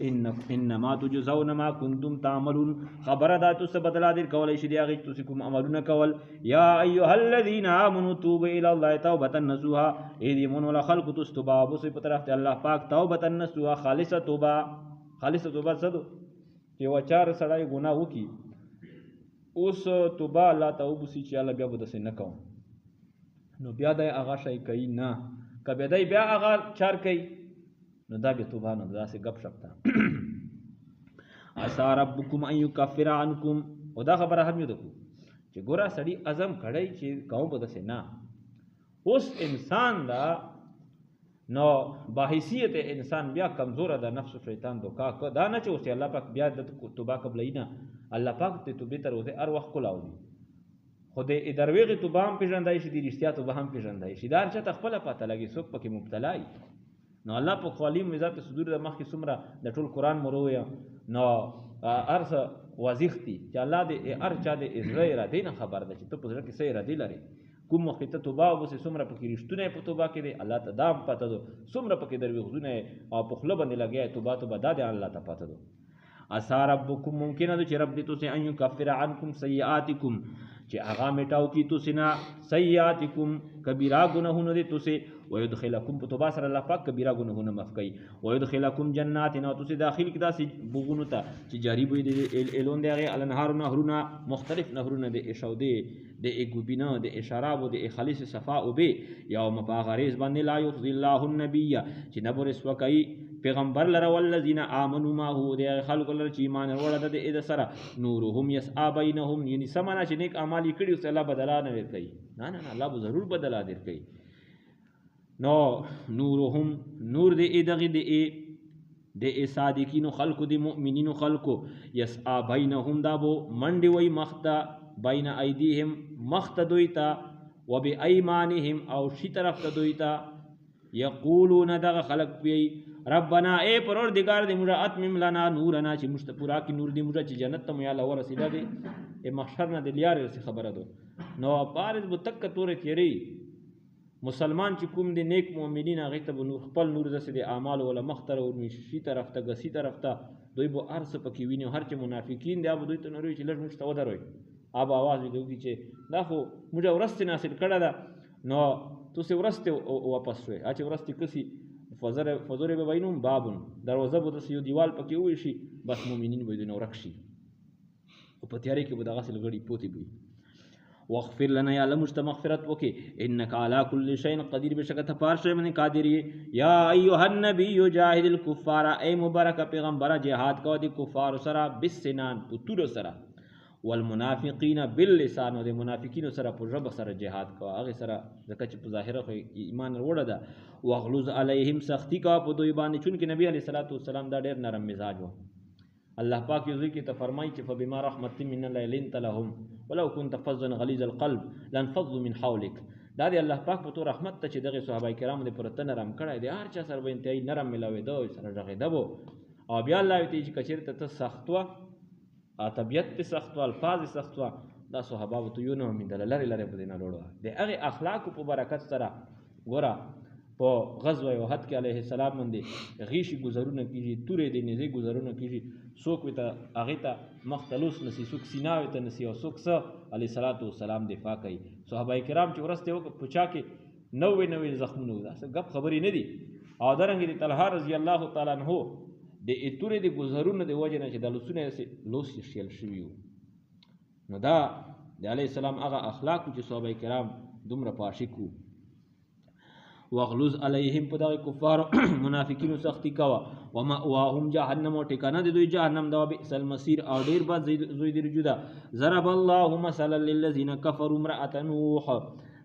انما تجزون ما کنتم تعملون خبر دا تس بدلا در کول شي دی هغه تاسو کوم عملونه کول یا ایها الذين امنوا توبوا الى الله توبه نصوحا اې دې مون ولا خلق تستوبا بو سي په طرف ته الله پاک توبه نصوحا خالصه توبه څه دو چې وچار سړی ګناه وکي اوس توبه الله توبه سي چې الله بیا به دسه نه کوم نو بیا د هغه شي کوي نه کبه دای بیا هغه چار کوي نو دا به توبه نه دا سه غب شپتا اسا ربکم ان یکفر عنکم او دا خبره هم یو دکو چې ګوره سړی عزم کړی چې قوم بده سه نه اوس انسان دا نو باحثیت انسان بیا کمزور ده نفس شیطان دوکا دا نه چې اوس الله پاک بیا د توبه قبلای نه الله پاک ته توبه تر وته هر وخت کولاو دي خدای درویغه توبه هم پیژندای شي د رښتیا توبه هم پیژندای شي دا چې خپل پته لګي څوک پکې مبتلا وي نو الله په خالیم ذات صدور د مخ کې سمره د ټول قران مرویا نو ارس وازیختی چې الله دې ار چا دې اسرائیل را دینه خبر ده چې ته په ځکه کې سیر دی لري کوم وخت ته توبه وبسه سمره پکې رښتونه په توبه کې دی الله ته دام پته دو سمره پکې درویغونه او په خله باندې لګیا توبه داد الله ته پته دو اسا ربکم ممکن ده چې رب دې تاسو ان یکفر عنکم سیئاتکم چې هغه میټاو کی تاسو نه سیئاتکم کبیره ګناهونه دي تاسو ويدخلکم په توبه سره الله پاک کبیره ګناهونه معاف کوي ويدخلکم جنات نو تاسو داخل کدا سي بوګونو ته چې جاری وي د الون دغه الانهار نهرونه مختلف نهرونه د اشودي د اګوبینا د اشراب د خالص صفاء او به یوم باغریز باندې لا یخزی الله النبی چې نبر اسوکای پیغمبر لره والذین آمنوا ما هو د خلق لره چې ایمان وروړه د اې سره نورهم یسعا بینهم یعنی سمانا چې نیک اعمال کړي او الله بدلا نه ورکړي نه الله به ضرور بدلا درکړي نو نورهم نور د دغه د صادقین خلق د مؤمنین خلق یسعا بینهم دا بو منډي وای مخته بین ایدیهم مخته دویتا وبایمانهم او شی طرف ته دویتا یقولون دغه خلق پی ربنا اے پروردگار دې موږ اتمم لنا نورنا چې مشت پورا کی نور دې موږ چې جنت ته یا الله ورسیدا دې ای محشر نه دې لیار څه خبره ده نو پارز بو تک تور تیری مسلمان چې کوم دې نیک مؤمنین هغه ته نور خپل نور دسه دې اعمال ولا مختر او شي طرف ته غسی طرف ته دوی بو ارس پکې ویني هر چې منافقین دی ابو دوی ته نور چې لږ مشت ودروي اب आवाज ویږي چې دا خو موږ ورسته ناصل کړه دا نو تاسو ورسته واپس شوي اچ ورسته کسي فزور به بینهم بابون دروازه به د یو دیوال پکې وي شي بس مؤمنین به دنه ورکشي او په تیاری کې به دغه سل غړي پوتې وي واغفر لنا یا الله مغفرت وکي انك على كل شيء قدير بشکته پارشه من قادر یا ایها النبي جاهد الكفار ای مبارک پیغمبر جهاد کو دي کفار سره بالسنان پتور سره والمنافقین باللسان او د منافقین سره په ژبه سره جهاد کوه هغه سره ځکه چې په ظاهره خو ایمان وروړه ده واغلظ علیهم سختی کا په دوی باندې چون کې نبی علیه الصلاۃ والسلام دا ډېر نرم مزاج و الله پاک یو ځکه ته فرمایي چې فبما رحمت من الله لنت لهم ولو كنت فظا غلیظ القلب لانفضوا من حولك دا دی الله پاک په تو رحمت ته چې دغه صحابه کرام دې پرته نرم کړای دی هر چا سره به انتهایی نرم ملاوي دوی سره دغه دبو او بیا الله ته چې کچیر ته سختوا طبیعت سخت او الفاظ سخت دا صحابه ته یو نه مندل لری په دینه وروړه د هغه اخلاق په برکت سره ګوره په غزوه احد کې علیه السلام باندې غیشي گزارونه کیږي تورې د نزي گزارونه کیږي څوک ته هغه ته مختلوس نسی څوک سیناوي ته نسی او څوک څه علیه الصلاۃ والسلام دفاع کوي صحابه کرام چې ورسته وک پچا کې 90 زخمونه ودا غب خبرې نه دي او درنګ دي طلحه رضی الله تعالی عنہ د اتورې د گزارونه د وجه نه چې د لوسونه لوس شیل شوی نو دا د علی السلام هغه اخلاق چې صحابه کرام دومره پاشکو واغلظ علیهم په دغه کفار منافقینو سختی کوا و مأواهم جهنم او ټکانه د دوی جهنم دا بئس المصير او ډیر بعد زوی دی رجودا ضرب الله مثلا للذین كفروا امرأة نوح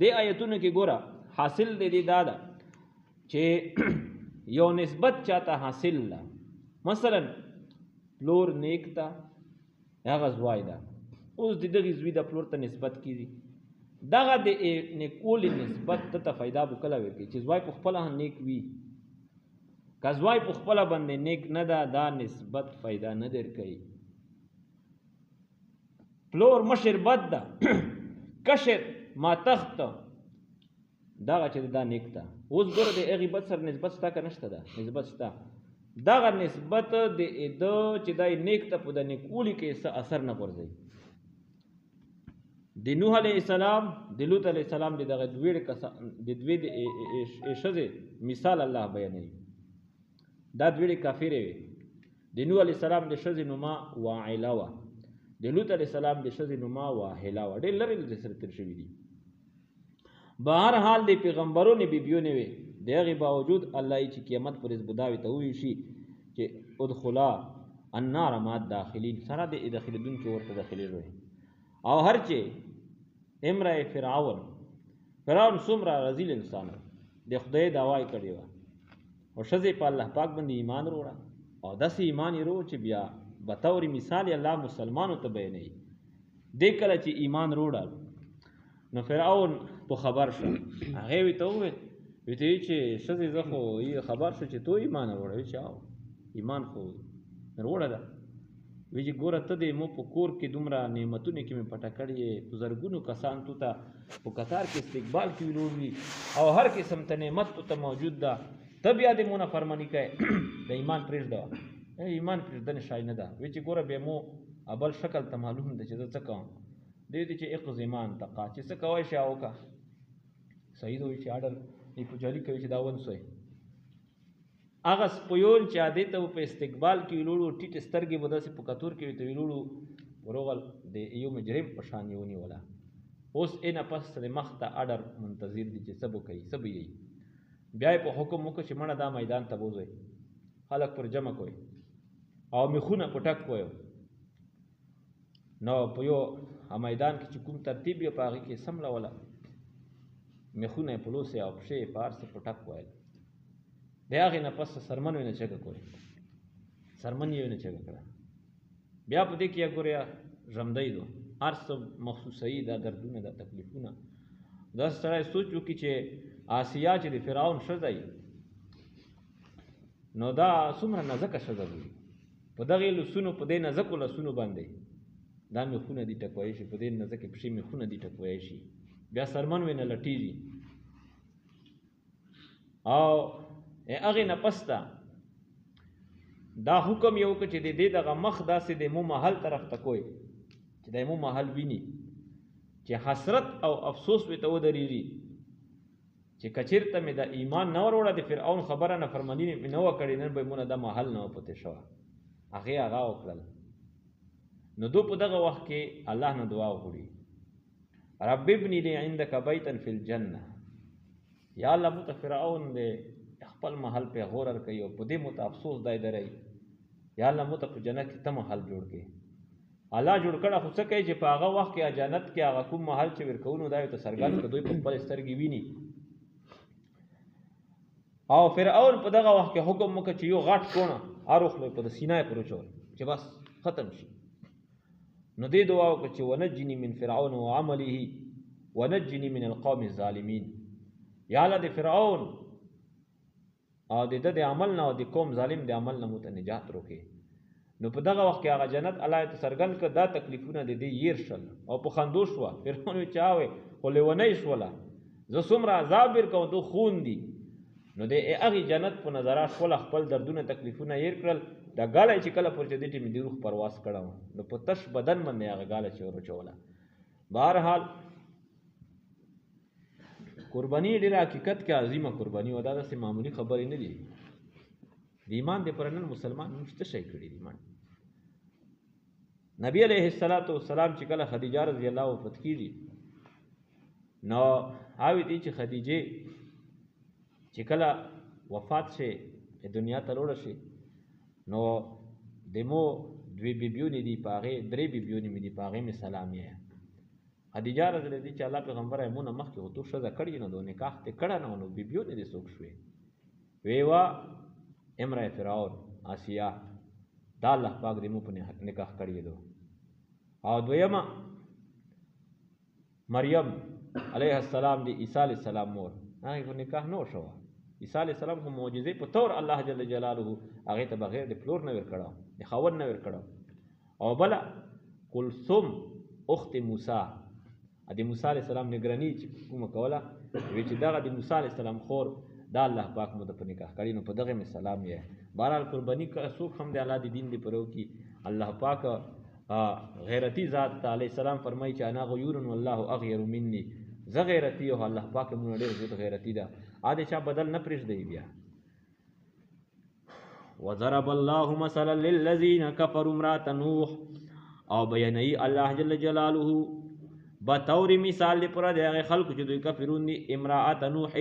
دې آیتونه کې ګوره حاصل دې دادا چې یو نسبت چاته حاصل لا مثلا پلور نیک تا هغه زوای دا اوس دغه زوی د پلور ته نسبت کیږي دغه د نیکول نسبت ته فائدہ وکړه ورکی چې زوای په خپل نیک وی کزوای په خپل باندې نیک نه دا نسبت فائدہ نه درکې پلور مشر بد دا کشر ما تخت دغه چې دا نیک تا اوس ګوره د هغه بد سره نسبت ستا که نشته ده نسبت ستا دغه نسبت د اده چې دای نیک ته په د نیکولي کې څه اثر نه غورځي. د نوح علیه السلام د لوط علیه السلام د دغه دوی د ښځې مثال الله بیانوي. دا دوی کافرې وې. د نوح علیه السلام د ښځې نوما واعله وه، د لوط علیه السلام د ښځې نوما واهله وه. ډېر لرې لرې سره تېر شوي دي. به هر حال د پیغمبرونو بیبیونې وې، د هغې باوجود الله یې چې قیامت پر ورځ بداوي ته وویل شي چې ادخلا النار مع الداخلین، سره د داخلېدونکي ورته داخلېږي. او هر چې امرأ فرعون څومره رذیل انسان د خدای دعوا یې کړې وه، او ښځې په الله پاک باندې ایمان وروړه، او داسې ایمان یې وروړ چې بیا بطور مثال الله مسلمانو ته بیانوي. دې کله چې ایمان وروړل نو فرعون په خبر شو. هغې ورته وویل چې ښځې زه خو خبر شو چې تو ایمان وروړه. وی چې او ایمان خو وروړه ده. وی چې ګوره ته د مو په کور کې دومره نعمتونه کې مې پټه کړې یې، په زرګونو کسان تو ته په قطار کې استقبال کې ویلوړ وي، او هر قسم ته نعمت تو ته موجود ده، ته بیا د مو نافرماني کوې، د ایمان پرېږده. ایمان پرېږدنې شای نه ده. وی چې ګوره بیا مو بل شکل ته معلوم ده چې زه څه کوم. دی ویل چې اقض ایمان تقا، چې څه کوی شي وکړه. صحیح ده. وایي چې اډر یې پوجالي کوي چې دا ونسوی. هغه سپیون چې هدې ته په استقبال کې ویلوړو، ټیټې سترګې به داسې په کتور کې ورته ویلوړو، وروغل د یو مجرم په شان یې ونیوله. اوس نه پس د مخ ته اډر منتظر دي چې څه به کوي، څه به یې. بیا یې په حکم وکړه چې مړه دا میدان ته بوځئ، خلک پر جمع کوئ، او میخونه په ټک کوئ. نو په یو میدان کې چې کوم ترتیب یې په هغې کې سملوله، میخونه یې په لوسې او پښې یې په هر څه په ټک ویل. د هغې نه پس سرمن یې نه چګه کوي، سرمن یې نه چګه کړه. بیا په دې کې یا ګوریا ژمدی دو، هر څه مخصوصوي، دا دردونه، دا تکلیفونه. داسې سړی سوچ وکړي چې آسیا چې د فرعون ښځه نو دا څومره نازکه ښځه وي. په دغې لسونو، په دې نازکو لسونو باندې دا میخونه دي ټکوی شي، په دې نازکې پښې میخونه دي ټکوی شي. بیا سرمن وی نه لټېږي. او هغې نه پس ته دا حکم یې وکړه چې د دې دغه مخ داسې د مو محل طرف ته کوی چې د مو محل ویني، چې حسرت او افسوس به ته ودرېږي چې که چېرته مې د ایمان نه وروړه، د فرعون خبره نافرماني مې نه وه کړې، نن به مونه دا محل نه وه پاتې شوه. هغې هغه وکړل. نو دو په دغه وخت کې الله نه دعا وغوړي، رب ابني لي عندك بیتا فی الجنه. یا الله مو ته فرعون دی خپل محل پې غور ورکوي، او په دې مو ته افسوس دی دروي. یا الله مو ته په جنت کې ته محل جوړ کړې. الله جوړ کړه، خو څه کوي چې په هغه وخت کې جنت کې هغه کوم محل چې ورکوو نو دا یې ته څرګند کړه، دوی په خپلې سترګې ویني. او فرعون په دغه وخت کې حکم وکړه چې یو غټ کوڼه هر وخت په د سینه یې پر وچول چې بس ختم شي. نو دې دعا وکړه چې ونجني من فرعون وعمله ونجني من القوم الظالمین. یا الله د فرعون او د ده د عمل نه او د قوم ظالم د عمل نه مو ته نجات روکې. نو په دغه وخت کې هغه جنت الله یې ته څرګند کړه، دا تکلیفونه د دې هیر شل او په خندو شوه. فرعون وایي چې هاوې خو لیونۍ شوله، زه څومره عذاب ورکوم تو خون دي. نو د هغې جنت په نظره خپله خپل دردونه تکلیفونه هیر کړل. دا ګاله چې کله پر چې دې ټیمې د روح پرواز کړه وه، نو په تش بدن باندې هغه ګاله چې ورچوله. بهرحال قرباني ډېره حقیقت کې عظیمه قرباني وه، دا داسې معمولي خبرې نه دي. د ایمان دپاره نن مسلمان موږ څه شی کړي دي. نبی علیه السلام چې کله خدیجه رضی الله وفات کېږي، نو هاوې دي چې خدیجې چې کله وفات شي دنیا ته وړه شي، نو د مو دوی بیبیونې دي، په هغې درې بیبیونې مې دي، په هغې مې سلام یې. خدیجه رضی الله دي چې الله پیغمبره مو نه مخکې خو تو ښځه کړې نه ده، نکاح دې کړه نه وه، نو بیبیونې دې څوک شوې؟ ویې وه امرأ فرعون آسیا، دا الله پاک دې مو په نکاح کړې ده. او دویمه مریم علیه السلام دی عیسی علیه السلام مور، هغې خو نکاح نه شوه. عیسی علیه السلام خو معجزې په طور الله جل جلاله هغې ته بغیر د پلور نه ورکړه، د خاوند نه ورکړه. او بله کلثوم اخت موسی، د موسی علیه السلام نګراني چې کومه کوله، وایي چې دغه د موسی علیه السلام خور دا الله پاک مو د په نکاح کړي، نو په دغې مې سلام یې. بہرحال قربانی کا څوک هم د الله د دین دی پرو کی الله پاک غیرتی ذات علیہ السلام فرمایي چې انا غیور والله اغیر مني، زه غیرتی او الله پاک مونږ ډېر زیات غیرتی ده، اده چا بدل نه پرېږدي بیا. وضرب الله مثلا للذین کفروا امرأة نوح، او بیانوي الله جل جلاله بطور مثال دی پر د هغه خلکو چې دوی کافرون دي، امرأة نوح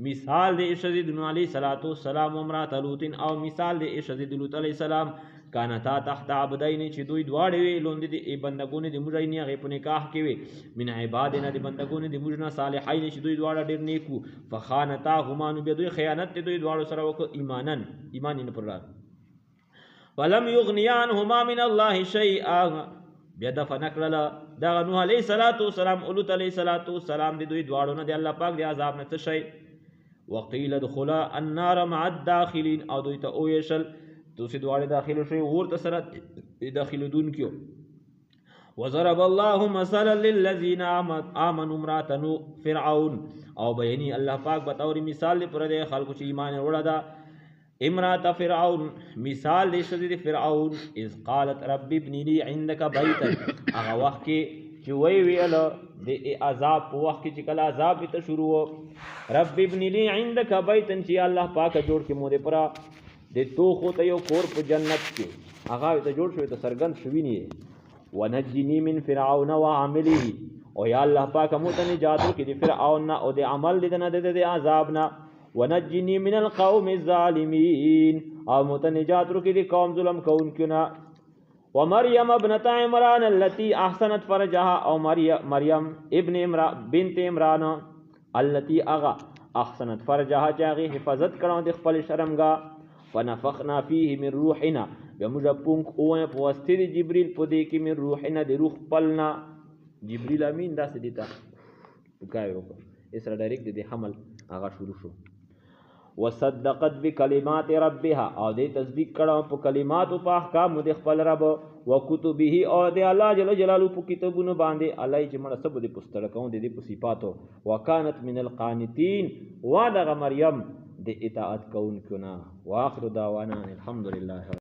مثال دی اشد نوح علیه الصلاۃ والسلام، امرأة لوط او مثال دی اشد لوط علیه السلام، کانتا تحت عبدین چې دوی دواړه وی لوند دي بندګون دي موږ نه غي په نکاح کې وي، من عبادنا دي بندګون دي موږ نه صالحین چې دوی دواړه ډیر نیکو، فخانتاهما نو به دوی خیانت دوی دواړو سره وکړه ایمان نه پر ولم یغنیا عنهما من الله شیئا، بیا دفع نکړله دغه نوح علیه الصلاۃ والسلام لوط علیه الصلاۃ والسلام د دوی دواړو نه د الله پاک د عذاب نه څه شی. وقیل ادخلا النار مع الداخلین، او دوی ته وویشل تاسې دواړه داخل شئ اور ته سره داخلېدونکیو. وضرب الله مثلا للذین آمنوا امرأة نوح فرعون، او بیاني الله پاک بطور مثال دی پر دې خلکو چې ایمان وروړه ده، امرأة فرعون مثال دی شدید فرعون، اذ قالت رب ابن لی عندك بیتا، هغه وخت کې چې وی ویل د عذاب په وخت کې چې کله عذاب ته شروع رب ابن لی عندك بیتا، چې الله پاک جوړ کې مو دې پرا د توخو ته یو کور په جنت کې، هغه ته جوړ شوی ته سرګند شوی نه، ونجنی من فرعون وعمله، او یا الله پاک مو ته نجات ورکړي د فرعون نه او د عمل د نه د عذاب نه، ونجنی من القوم الظالمین، او مو ته نجات ورکړي د قوم ظلم کوونکو نه. ومریم ابنة عمران التي احسنت فرجها، او مریم ابن بنت عمران التي اغا احسنت فرجها چې هغې حفاظت کړه د خپل شرمګاه، فنفخنا فيه من روحنا، بیا موږ پونک اوه په واسطې د جبریل په دې کې من روحنا د روح خپلنا، جبریل امین داسې دي ته پکای وکړه اسره ډایرکټ د حمل هغه شروع شو. وصدقت بکلمات ربها، او دې تصدیق کړه په کلماتو په احکامو د خپل رب، وکتبه، او د الله جل جلاله په کتابونو باندې، الله چې مړه سب د پستړه کوم د دې په صفاتو، وکانت من القانتین، وا دغه مریم د اطاعت کوونکو نه. واخر دعوانا الحمدلله.